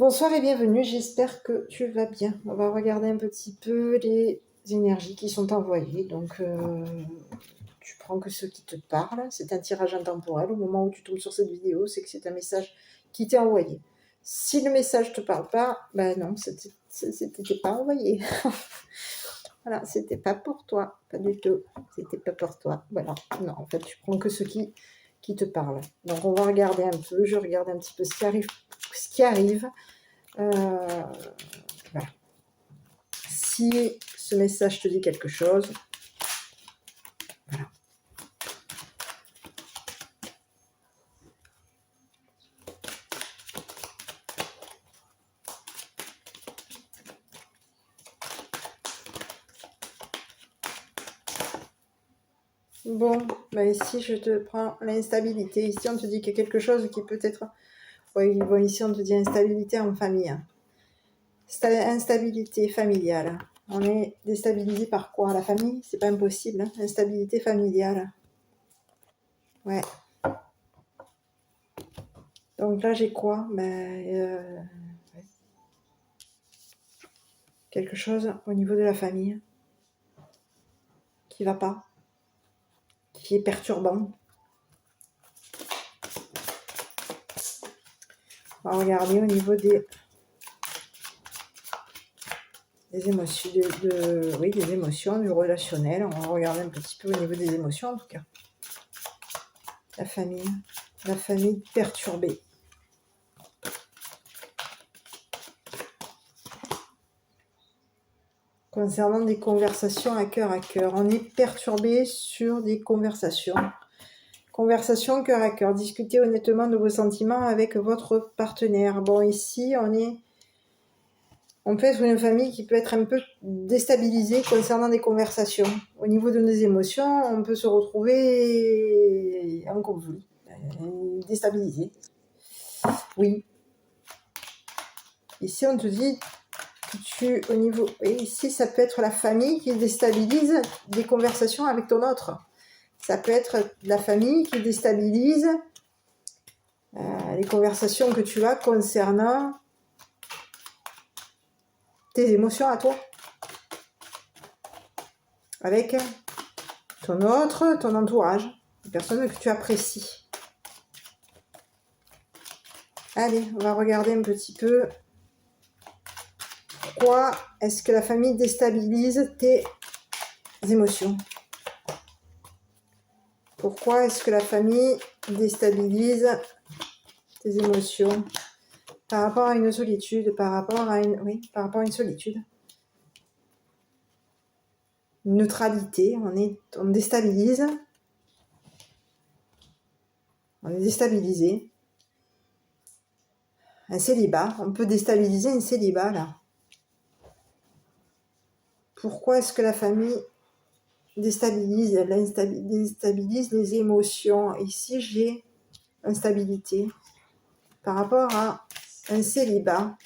Bonsoir et bienvenue, j'espère que tu vas bien. On va regarder un petit peu les énergies qui sont envoyées. Donc, tu prends que ceux qui te parlent. C'est un tirage intemporel. Au moment où tu tombes sur cette vidéo, c'est que c'est un message qui t'est envoyé. Si le message ne te parle pas, ben non, c'était pas envoyé. Voilà, c'était pas pour toi, pas du tout. C'était pas pour toi. Voilà, non, en fait, tu prends que ceux qui te parlent. Donc, on va regarder un peu. Je regarde un petit peu ce qui arrive. Voilà. Si ce message te dit quelque chose, voilà. Bon, bah ici je te prends l'instabilité. Ici on te dit qu'il y a quelque chose qui peut être... Oui, bon, ici on te dit instabilité en famille. Instabilité familiale. On est déstabilisé par quoi? La famille? C'est pas impossible. Hein. Instabilité familiale. Ouais. Donc là j'ai quoi? Quelque chose au niveau de la famille qui va pas, qui est perturbant. On va regarder au niveau des émotions, oui, des émotions, du relationnel. On va regarder un petit peu au niveau des émotions en tout cas. La famille perturbée. Concernant des conversations à cœur, on est perturbé sur des conversations. Conversations cœur à cœur. Discutez honnêtement de vos sentiments avec votre partenaire. Bon, ici, on peut être une famille qui peut être un peu déstabilisée concernant des conversations. Au niveau de nos émotions, on peut se retrouver en conflit, déstabilisé. Oui. Ici, on te dit au niveau... Et ici, ça peut être la famille qui déstabilise des conversations avec ton autre. Ça peut être la famille qui déstabilise les conversations que tu as concernant tes émotions à toi. Avec ton entourage, les personnes que tu apprécies. Allez, on va regarder un petit peu. Pourquoi est-ce que la famille déstabilise tes émotions? Pourquoi est-ce que la famille déstabilise tes émotions par rapport à une solitude, par rapport à une solitude? Une neutralité, on déstabilise. On est déstabilisé. Un célibat, on peut déstabiliser un célibat là. Pourquoi est-ce que la famille déstabilise les émotions? Ici, j'ai instabilité par rapport à un célibat.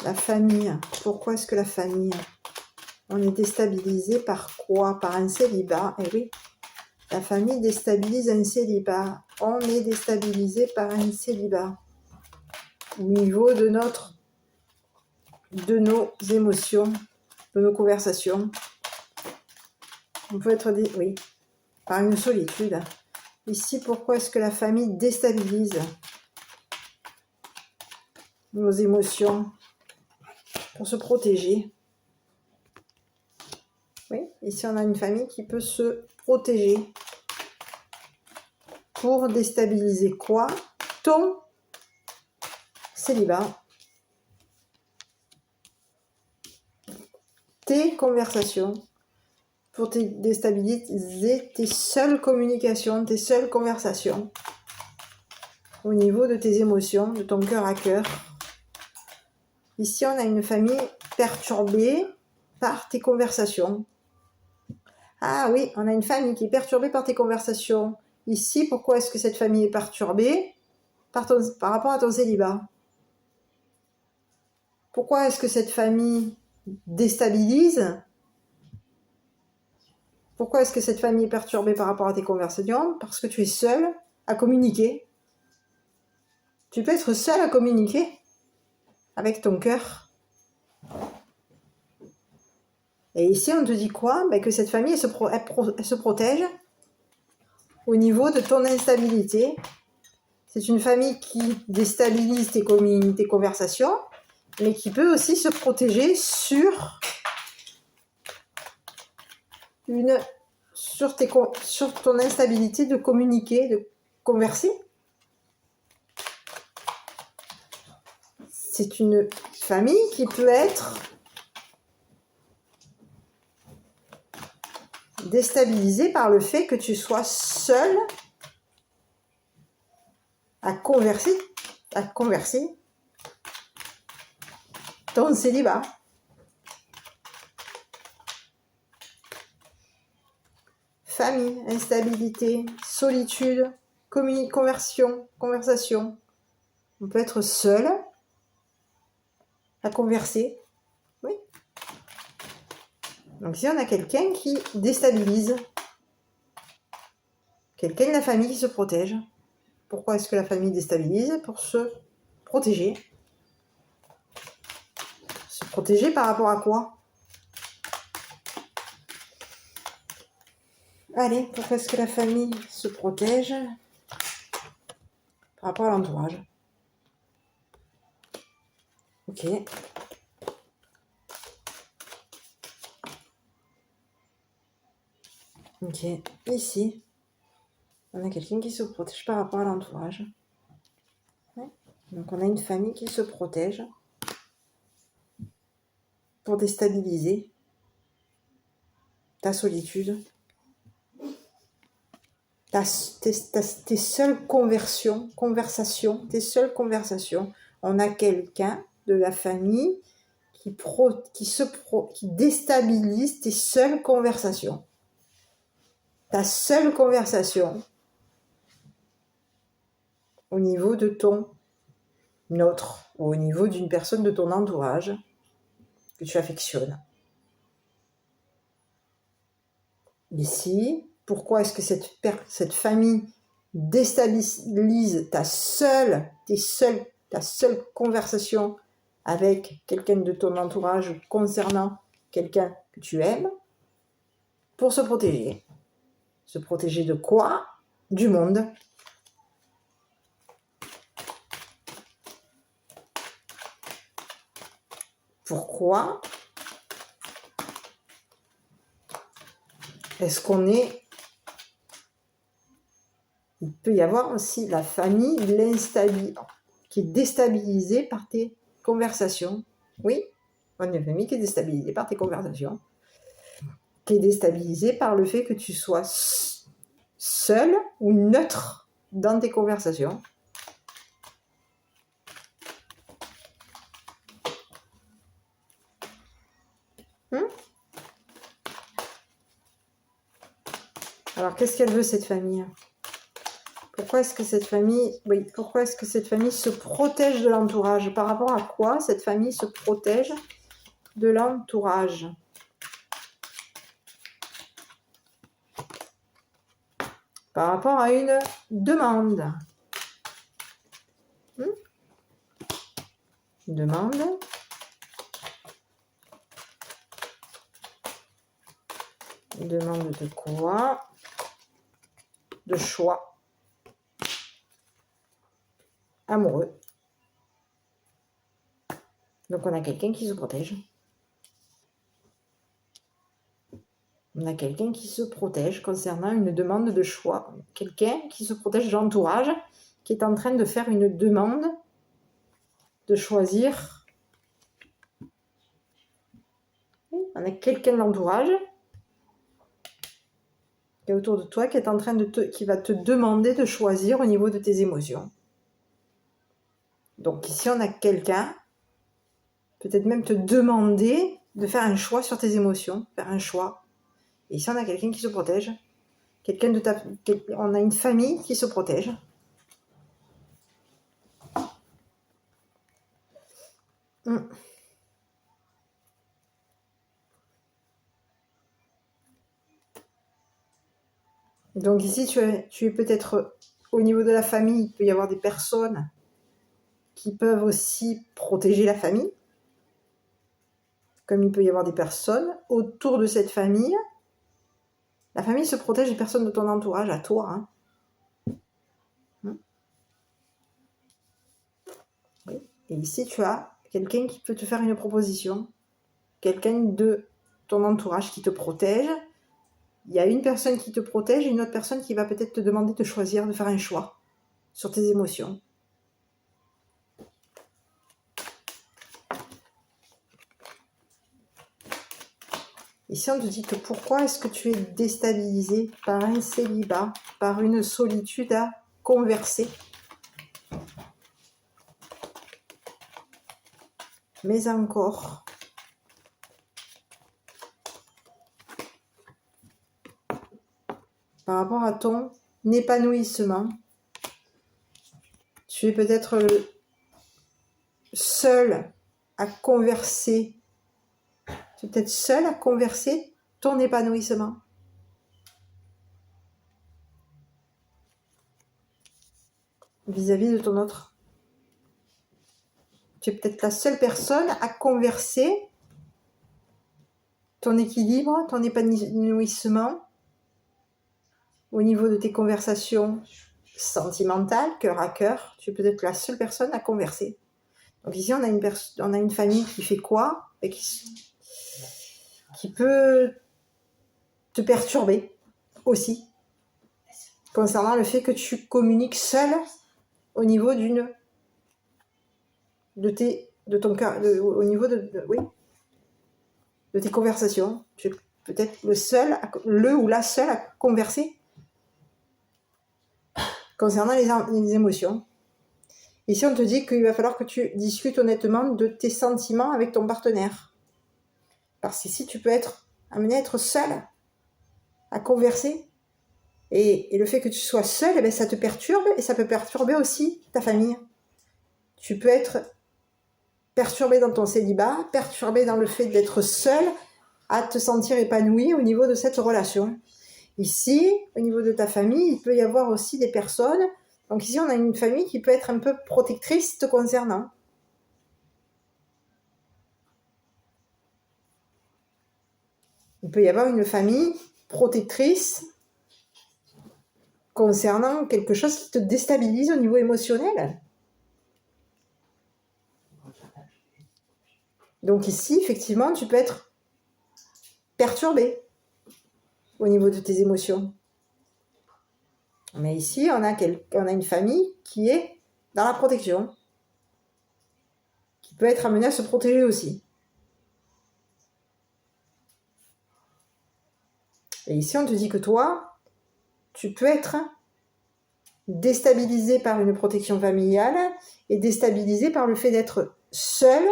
La famille. Pourquoi est-ce que la famille? On est déstabilisé par quoi? Par un célibat. Eh oui, la famille déstabilise un célibat. On est déstabilisé par un célibat. Au niveau de nos émotions, de nos conversations. On peut être par une solitude. Ici, pourquoi est-ce que la famille déstabilise nos émotions pour se protéger? Oui, ici on a une famille qui peut se protéger pour déstabiliser quoi? Ton célibat. Tes conversations. Pour déstabiliser tes seules communications, tes seules conversations. Au niveau de tes émotions, de ton cœur à cœur. Ici, on a une famille perturbée par tes conversations. Ah oui, on a une famille qui est perturbée par tes conversations. Ici, pourquoi est-ce que cette famille est perturbée par rapport à ton célibat? Pourquoi est-ce que cette famille déstabilise? Pourquoi est-ce que cette famille est perturbée par rapport à tes conversations? Parce que tu es seul à communiquer. Tu peux être seul à communiquer avec ton cœur. Et ici, on te dit quoi? Que cette famille, elle se protège au niveau de ton instabilité. C'est une famille qui déstabilise tes conversations, mais qui peut aussi se protéger sur ton instabilité de communiquer, de converser. C'est une famille qui peut être déstabilisée par le fait que tu sois seul à converser ton célibat. Famille, instabilité, solitude, conversation. On peut être seul à converser. Oui. Donc ici, on a quelqu'un qui déstabilise. Quelqu'un de la famille qui se protège. Pourquoi est-ce que la famille déstabilise? Pour se protéger. Se protéger par rapport à quoi? Allez, pourquoi est-ce que la famille se protège? Par rapport à l'entourage. Ok. Ok. Ici, on a quelqu'un qui se protège par rapport à l'entourage. Ouais. Donc on a une famille qui se protège pour déstabiliser ta solitude, tes seules conversations. On a quelqu'un de la famille qui déstabilise tes seules conversations. Ta seule conversation au niveau de autre, ou au niveau d'une personne de ton entourage que tu affectionnes. Ici, pourquoi est-ce que cette famille déstabilise ta seule conversation avec quelqu'un de ton entourage concernant quelqu'un que tu aimes? Pour se protéger. Se protéger de quoi? Du monde. Pourquoi est-ce qu'on est... Il peut y avoir aussi la famille qui est déstabilisée par tes conversations. Oui, on a une famille qui est déstabilisée par tes conversations, qui est déstabilisée par le fait que tu sois seul ou neutre dans tes conversations. Alors, qu'est-ce qu'elle veut, cette famille? Pourquoi est-ce que cette famille se protège de l'entourage? Par rapport à quoi cette famille se protège de l'entourage? Par rapport à une demande. Demande. Demande de quoi? De choix amoureux. Donc on a quelqu'un qui se protège. On a quelqu'un qui se protège concernant une demande de choix. Quelqu'un qui se protège de l'entourage, qui est en train de faire une demande de choisir. On a quelqu'un de l'entourage qui est autour de toi, qui est en train qui va te demander de choisir au niveau de tes émotions. Donc ici, on a quelqu'un, peut-être même te demander de faire un choix sur tes émotions, faire un choix. Et ici, on a quelqu'un qui se protège. On a une famille qui se protège. Donc ici, tu es peut-être au niveau de la famille, il peut y avoir des personnes qui peuvent aussi protéger la famille, comme il peut y avoir des personnes autour de cette famille. La famille se protège des personnes de ton entourage, à toi. Hein. Oui. Et ici, tu as quelqu'un qui peut te faire une proposition, quelqu'un de ton entourage qui te protège. Il y a une personne qui te protège et une autre personne qui va peut-être te demander de choisir, de faire un choix sur tes émotions. Ici, on te dit que pourquoi est-ce que tu es déstabilisé par un célibat, par une solitude à converser. Mais encore, par rapport à ton épanouissement, tu es peut-être seul à converser. Tu es peut-être seul à converser ton épanouissement. Vis-à-vis de ton autre. Tu es peut-être la seule personne à converser ton équilibre, ton épanouissement au niveau de tes conversations sentimentales, cœur à cœur. Tu es peut-être la seule personne à converser. Donc ici, on a une famille qui fait quoi et qui peut te perturber aussi, concernant le fait que tu communiques seul au niveau au niveau de tes conversations. Tu es peut-être le ou la seule à converser concernant les émotions. Ici, on te dit qu'il va falloir que tu discutes honnêtement de tes sentiments avec ton partenaire. Parce qu'ici, tu peux être amené à être seul à converser. Et le fait que tu sois seul, eh bien, ça te perturbe et ça peut perturber aussi ta famille. Tu peux être perturbé dans ton célibat, perturbé dans le fait d'être seul, à te sentir épanoui au niveau de cette relation. Ici, au niveau de ta famille, il peut y avoir aussi des personnes. Donc ici, on a une famille qui peut être un peu protectrice te concernant. Il peut y avoir une famille protectrice concernant quelque chose qui te déstabilise au niveau émotionnel. Donc ici, effectivement, tu peux être perturbé au niveau de tes émotions. Mais ici, on a une famille qui est dans la protection, qui peut être amenée à se protéger aussi. Et ici, on te dit que toi, tu peux être déstabilisé par une protection familiale et déstabilisé par le fait d'être seul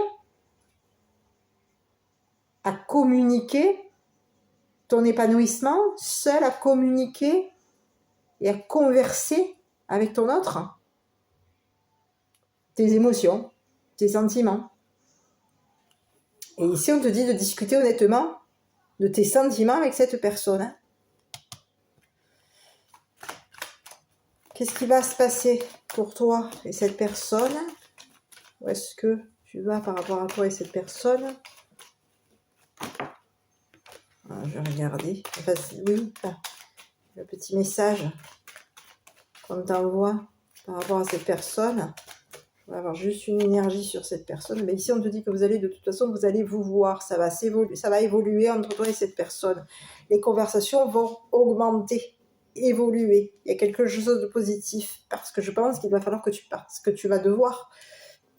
à communiquer ton épanouissement, seul à communiquer et à converser avec ton autre, tes émotions, tes sentiments. Et ici, on te dit de discuter honnêtement de tes sentiments avec cette personne. Qu'est-ce qui va se passer pour toi et cette personne? Où est-ce que tu vas par rapport à toi et cette personne? Je vais regarder. Enfin, oui, le petit message qu'on t'envoie par rapport à cette personne. On va avoir juste une énergie sur cette personne. Mais ici, on te dit que de toute façon, vous allez vous voir. Ça va évoluer entre toi et cette personne. Les conversations vont augmenter, évoluer. Il y a quelque chose de positif. Parce que je pense qu'il va falloir que tu partes. Ce que tu vas devoir,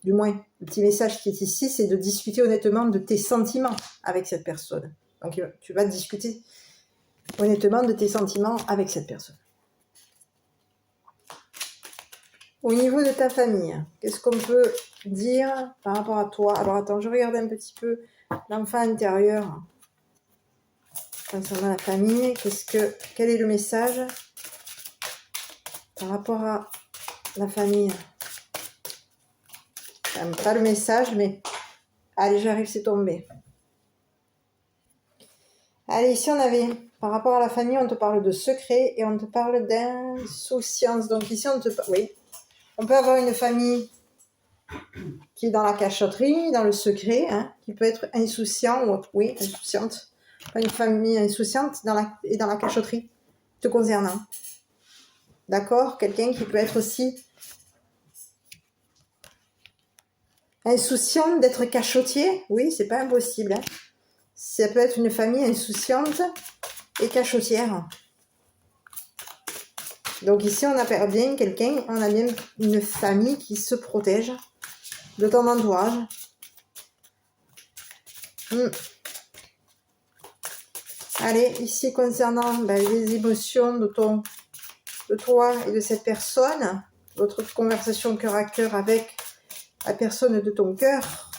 du moins, le petit message qui est ici, c'est de discuter honnêtement de tes sentiments avec cette personne. Donc, tu vas discuter honnêtement de tes sentiments avec cette personne. Au niveau de ta famille, qu'est-ce qu'on peut dire par rapport à toi? Alors attends, je regarde un petit peu l'enfant intérieur concernant la famille. Quel est le message par rapport à la famille? Pas le message, mais allez, j'arrive, c'est tombé. Allez, ici on avait Par rapport à la famille, on te parle de secret et on te parle d'insouciance. Donc ici, oui, on peut avoir une famille qui est dans la cachotterie, dans le secret, hein, qui peut être insouciant ou oui, insouciante. Une famille insouciante dans la cachotterie te concernant. D'accord? Quelqu'un qui peut être aussi insouciant d'être cachotier. Oui, c'est pas impossible. Hein. Ça peut être une famille insouciante et cachotière. Donc ici, on a bien quelqu'un, on a bien une famille qui se protège de ton entourage. Allez, ici, concernant les émotions de toi et de cette personne, votre conversation cœur à cœur avec la personne de ton cœur,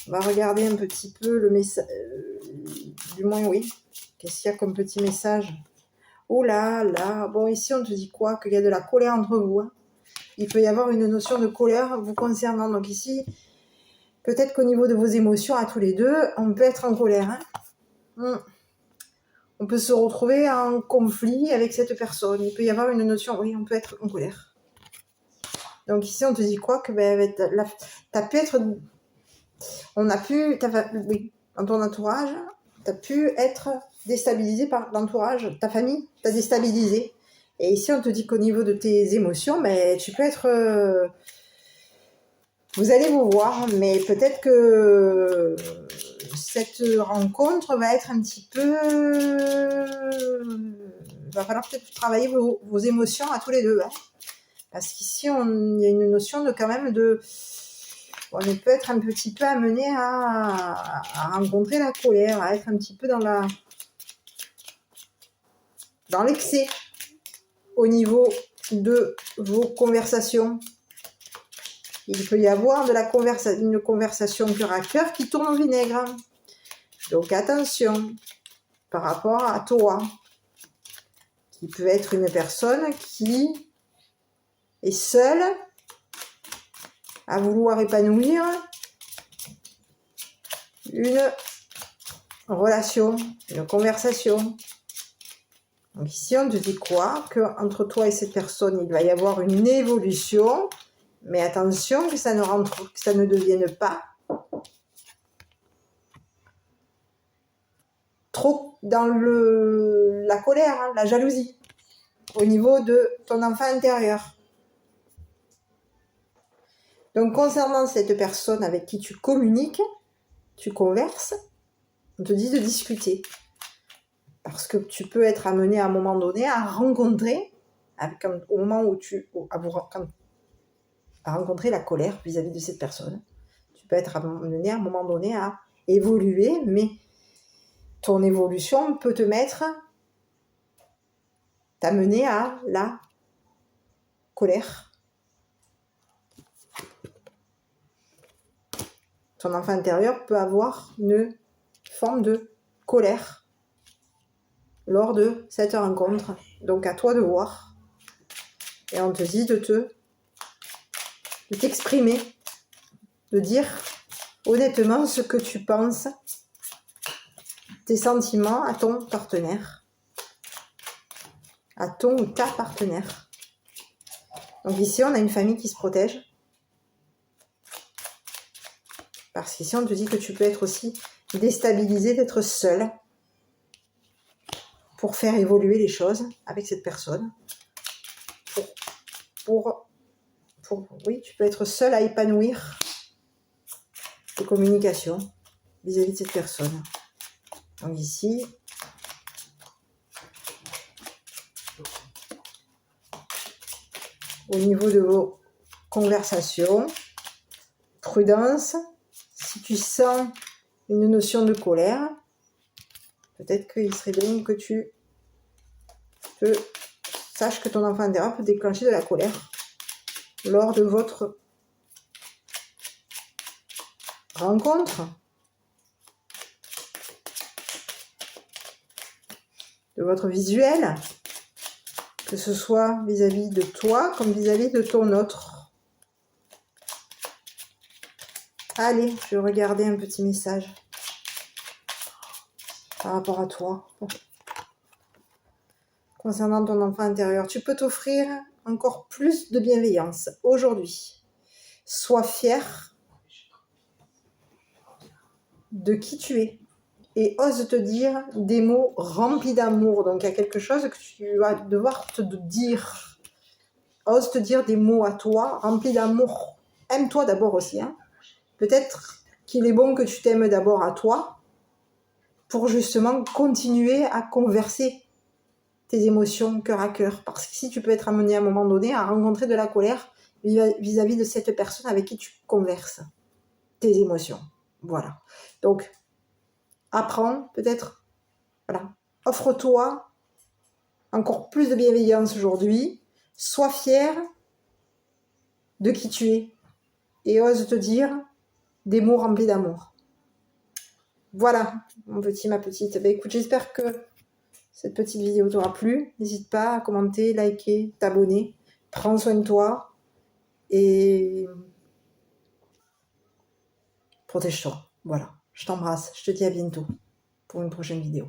on va regarder un petit peu le message, du moins oui, qu'est-ce qu'il y a comme petit message? Oh là là, bon ici on te dit quoi? Qu'il y a de la colère entre vous, hein. Il peut y avoir une notion de colère vous concernant, donc ici, peut-être qu'au niveau de vos émotions à tous les deux, on peut être en colère, hein. On peut se retrouver en conflit avec cette personne, il peut y avoir une notion, oui, on peut être en colère. Donc ici on te dit quoi? Que t'as pu être... oui, dans ton entourage, tu as pu être déstabilisé par l'entourage, ta famille t'a déstabilisé. Et ici, on te dit qu'au niveau de tes émotions, tu peux être... vous allez vous voir, mais peut-être que cette rencontre va être un petit peu... Il va falloir peut-être travailler vos émotions à tous les deux. Hein. Parce qu'ici, il y a une notion de quand même de... On peut être un petit peu amené à rencontrer la colère, à être un petit peu dans l'excès au niveau de vos conversations. Il peut y avoir une conversation cœur à cœur qui tourne au vinaigre. Donc attention par rapport à toi, qui peut être une personne qui est seule à vouloir épanouir une relation, une conversation. Donc ici, on te dit quoi? Qu'entre toi et cette personne, il va y avoir une évolution, mais attention que ça ne devienne pas trop dans la colère, hein, la jalousie, au niveau de ton enfant intérieur. Donc concernant cette personne avec qui tu communiques, tu converses, on te dit de discuter. Parce que tu peux être amené à un moment donné à rencontrer, au moment où à rencontrer la colère vis-à-vis de cette personne. Tu peux être amené à un moment donné à évoluer, mais ton évolution peut t'amener à la colère. Ton enfant intérieur peut avoir une forme de colère lors de cette rencontre. Donc à toi de voir. Et on te dit de t'exprimer, de dire honnêtement ce que tu penses, tes sentiments à ton partenaire, à ton ou ta partenaire. Donc ici, on a une famille qui se protège. Parce qu'ici, on te dit que tu peux être aussi déstabilisé d'être seul pour faire évoluer les choses avec cette personne. Oui, tu peux être seul à épanouir tes communications vis-à-vis de cette personne. Donc ici, au niveau de vos conversations, prudence, si tu sens une notion de colère, peut-être qu'il serait bien que tu saches que ton enfant intérieur peut déclencher de la colère lors de votre rencontre, de votre visuel, que ce soit vis-à-vis de toi comme vis-à-vis de ton autre. Allez, je vais regarder un petit message par rapport à toi. concernant ton enfant intérieur. Tu peux t'offrir encore plus de bienveillance aujourd'hui. Sois fier de qui tu es et ose te dire des mots remplis d'amour. Donc il y a quelque chose que tu vas devoir te dire. Ose te dire des mots à toi remplis d'amour. Aime-toi d'abord aussi. Hein. Peut-être qu'il est bon que tu t'aimes d'abord à toi pour justement continuer à converser tes émotions cœur à cœur. Parce que si tu peux être amené à un moment donné à rencontrer de la colère vis-à-vis de cette personne avec qui tu converses tes émotions. Voilà. Donc, apprends peut-être, voilà, offre-toi encore plus de bienveillance aujourd'hui. Sois fier de qui tu es et ose te dire des mots remplis d'amour. Voilà, mon petit, ma petite. Ben, écoute, j'espère que cette petite vidéo t'aura plu. N'hésite pas à commenter, liker, t'abonner. Prends soin de toi et protège-toi. Voilà, je t'embrasse. Je te dis à bientôt pour une prochaine vidéo.